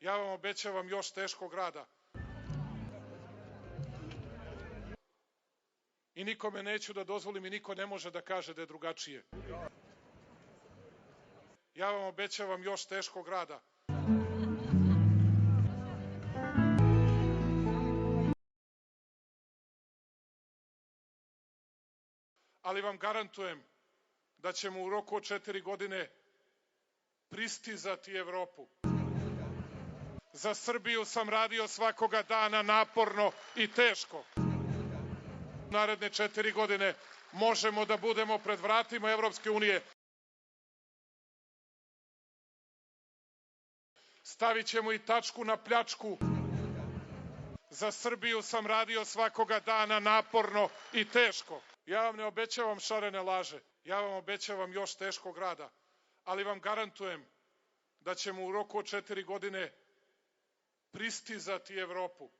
Ja vam obećavam još teškog rada. I nikome neću da dozvolim i niko ne može da kaže da je drugačije. Ja vam obećavam još teškog rada. Ali vam garantujem da ćemo u roku od 4 godine pristizati Evropu. Za Srbiju sam radio svakoga dana naporno i teško. Naredne 4 godine možemo da budemo pred vratima Evropske unije. Stavit ćemo i tačku na pljačku. Za Srbiju sam radio svakoga dana naporno i teško. Ja vam ne obećavam šarene laže. Ja vam obećavam još teškog rada. Ali vam garantujem da ćemo u roku od 4 godine pristizati Evropu.